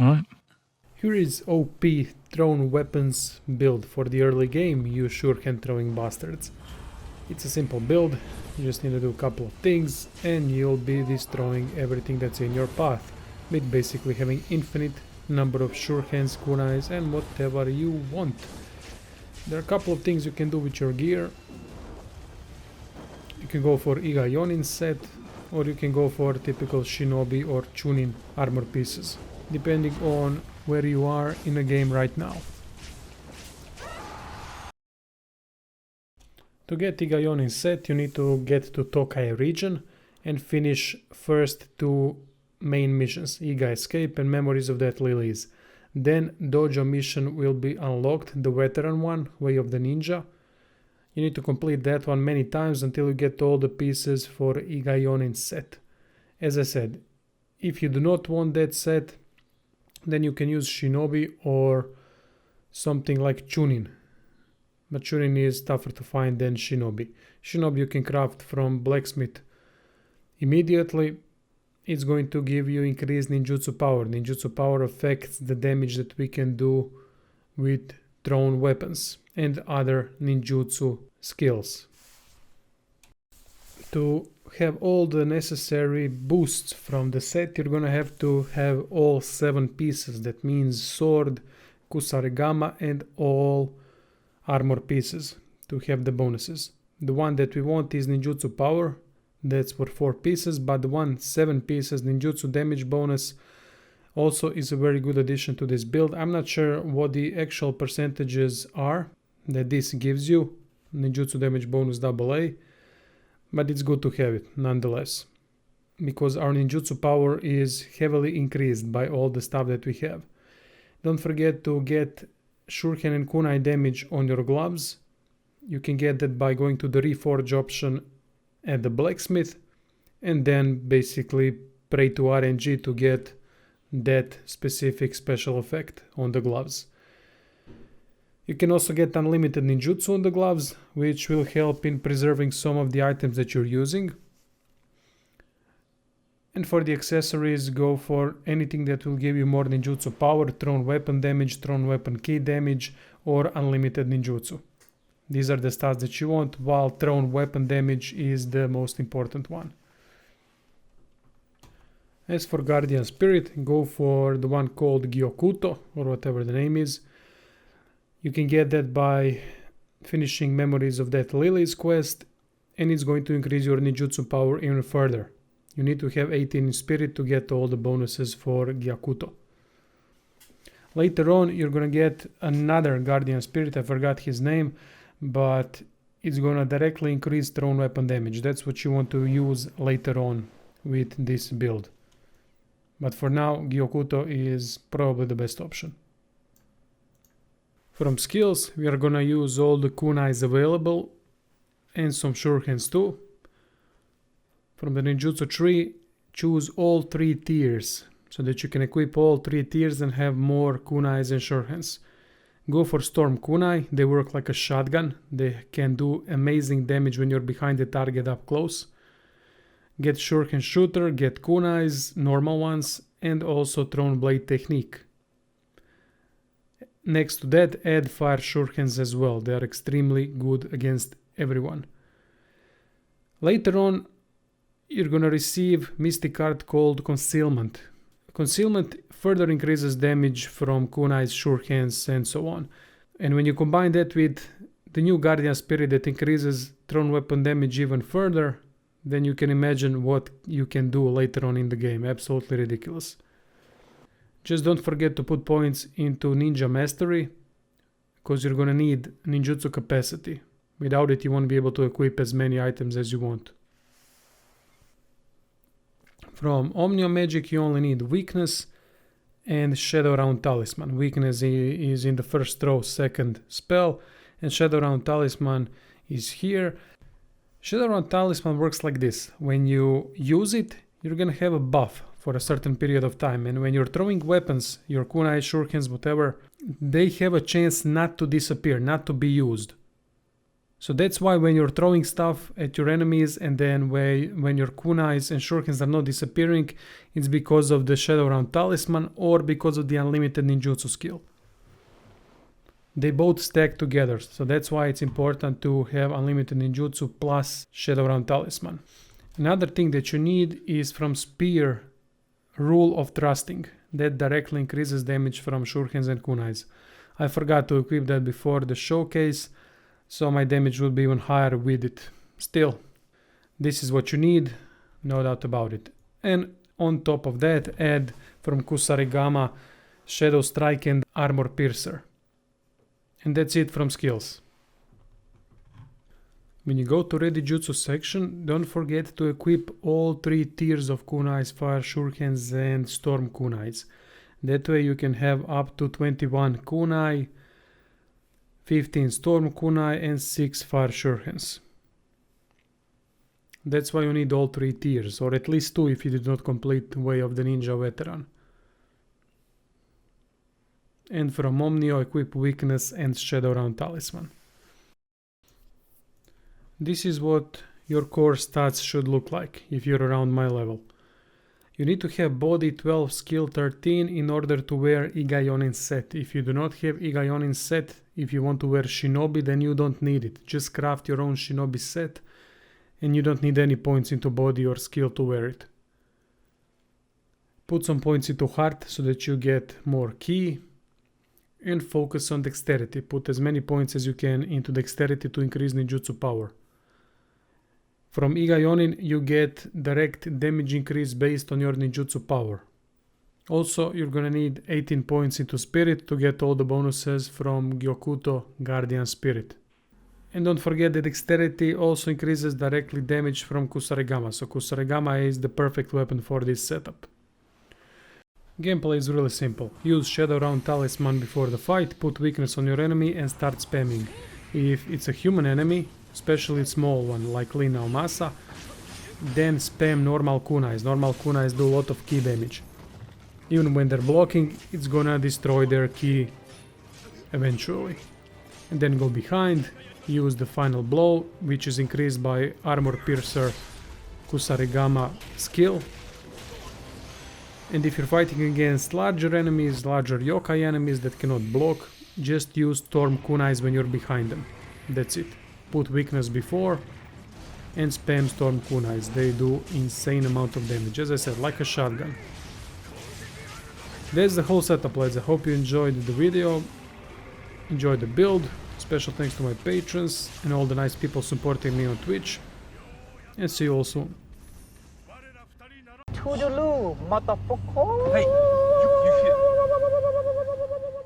Alright. Here is OP thrown weapons build for the early game, you shuriken throwing bastards. It's a simple build, you just need to do a couple of things and you'll be destroying everything that's in your path, with basically having infinite number of shurikens, kunais and whatever you want. There are a couple of things you can do with your gear. You can go for Iga Yonin set, or you can go for typical shinobi or chunin armor pieces, depending on where you are in the game right now. To get Iga Yonin set, you need to get to Tokai region and finish first two main missions, Iga Escape and Memories of Death Lilies. Then Dojo mission will be unlocked, the veteran one, Way of the Ninja. You need to complete that one many times until you get all the pieces for Iga Yonin set. As I said, if you do not want that set, then you can use Shinobi or something like Chunin. But Chunin is tougher to find than Shinobi. Shinobi you can craft from blacksmith immediately. It's going to give you increased ninjutsu power. Ninjutsu power affects the damage that we can do with thrown weapons and other ninjutsu skills. To have all the necessary boosts from the set, you're gonna have to have all 7 pieces. That means sword, kusarigama and all armor pieces to have the bonuses. The one that we want is ninjutsu power. That's for 4 pieces, but the one 7 pieces ninjutsu damage bonus also is a very good addition to this build. I'm not sure what the actual percentages are that this gives you, ninjutsu damage bonus AA, but it's good to have it nonetheless, because our ninjutsu power is heavily increased by all the stuff that we have. Don't forget to get shuriken and kunai damage on your gloves. You can get that by going to the reforge option at the blacksmith and then basically pray to RNG to get that specific special effect on the gloves. You can also get unlimited ninjutsu on the gloves, which will help in preserving some of the items that you're using. And for the accessories, go for anything that will give you more ninjutsu power, thrown weapon damage, thrown weapon key damage, or unlimited ninjutsu. These are the stats that you want, while thrown weapon damage is the most important one. As for Guardian Spirit, go for the one called Gyokuto, or whatever the name is. You can get that by finishing Memories of Death Lilies quest, and it's going to increase your ninjutsu power even further. You need to have 18 in spirit to get all the bonuses for Gyakuto. Later on, you're gonna get another Guardian Spirit, I forgot his name, but it's gonna directly increase thrown weapon damage. That's what you want to use later on with this build. But for now, Gyokuto is probably the best option. From skills, we are gonna use all the kunais available and some shurikens too. From the ninjutsu tree, choose all 3 tiers so that you can equip all 3 tiers and have more kunais and shurikens. Go for Storm Kunai, they work like a shotgun, they can do amazing damage when you're behind the target up close. Get Shuriken Shooter, get kunais, normal ones, and also Thrown Blade Technique. Next to that, add Fire Shurikens as well, they are extremely good against everyone. Later on, you're gonna receive Mystic card called Concealment. Concealment further increases damage from kunais, shurikens and so on. And when you combine that with the new Guardian Spirit that increases thrown weapon damage even further, then you can imagine what you can do later on in the game. Absolutely ridiculous. Just don't forget to put points into Ninja Mastery, because you're gonna need ninjutsu capacity. Without it, you won't be able to equip as many items as you want. From Omnium Magic, you only need Weakness and Shadow Round Talisman. Weakness is in the first row, second spell, and Shadow Round Talisman is here. Shadow Round Talisman works like this. When you use it, you're gonna have a buff for a certain period of time, and when you're throwing weapons, your kunai, shurikens, whatever, they have a chance not to disappear, not to be used. So that's why when you're throwing stuff at your enemies and then when your kunais and shurikens are not disappearing, it's because of the Shadow Round Talisman or because of the unlimited ninjutsu skill. They both stack together, so that's why it's important to have unlimited ninjutsu plus Shadow Round Talisman. Another thing that you need is from Spear, Rule of Trusting. That directly increases damage from shurikens and kunais. I forgot to equip that before the showcase, so my damage will be even higher with it. Still, this is what you need, no doubt about it. And on top of that, add from Kusarigama Shadow Strike and Armor Piercer. And that's it from skills. When you go to Ready Jutsu section, don't forget to equip all 3 tiers of kunais, fire shurikens and storm kunais. That way you can have up to 21 kunai, 15 storm kunai and 6 fire shurikens. That's why you need all 3 tiers, or at least 2 if you did not complete Way of the Ninja Veteran. And from Nioh equip Weakness and Shadow Round Talisman. This is what your core stats should look like if you're around my level. You need to have body 12, skill 13 in order to wear Igayonin set. If you do not have Igayonin set, if you want to wear Shinobi, then you don't need it. Just craft your own Shinobi set and you don't need any points into body or skill to wear it. Put some points into heart so that you get more ki, and focus on dexterity. Put as many points as you can into dexterity to increase ninjutsu power. From Igayonin you get direct damage increase based on your ninjutsu power. Also, you're gonna need 18 points into spirit to get all the bonuses from Gyokuto Guardian Spirit. And don't forget that dexterity also increases directly damage from Kusarigama, so Kusarigama is the perfect weapon for this setup. Gameplay is really simple. Use Shadow Round Talisman before the fight, put weakness on your enemy and start spamming. If it's a human enemy, especially a small one like Lina or Masa, then spam normal kunais. Normal kunais do a lot of ki damage. Even when they're blocking, it's gonna destroy their ki eventually. And then go behind, use the final blow, which is increased by Armor Piercer Kusarigama skill. And if you're fighting against larger enemies, larger yokai enemies that cannot block, just use Storm Kunais when you're behind them. That's it. Put weakness before and spam Storm Kunais. They do insane amount of damage, as I said, like a shotgun. That's the whole setup, lads. I hope you enjoyed the video, enjoyed the build. Special thanks to my patrons and all the nice people supporting me on Twitch. And see you all soon. Toodaloo, motherfucker!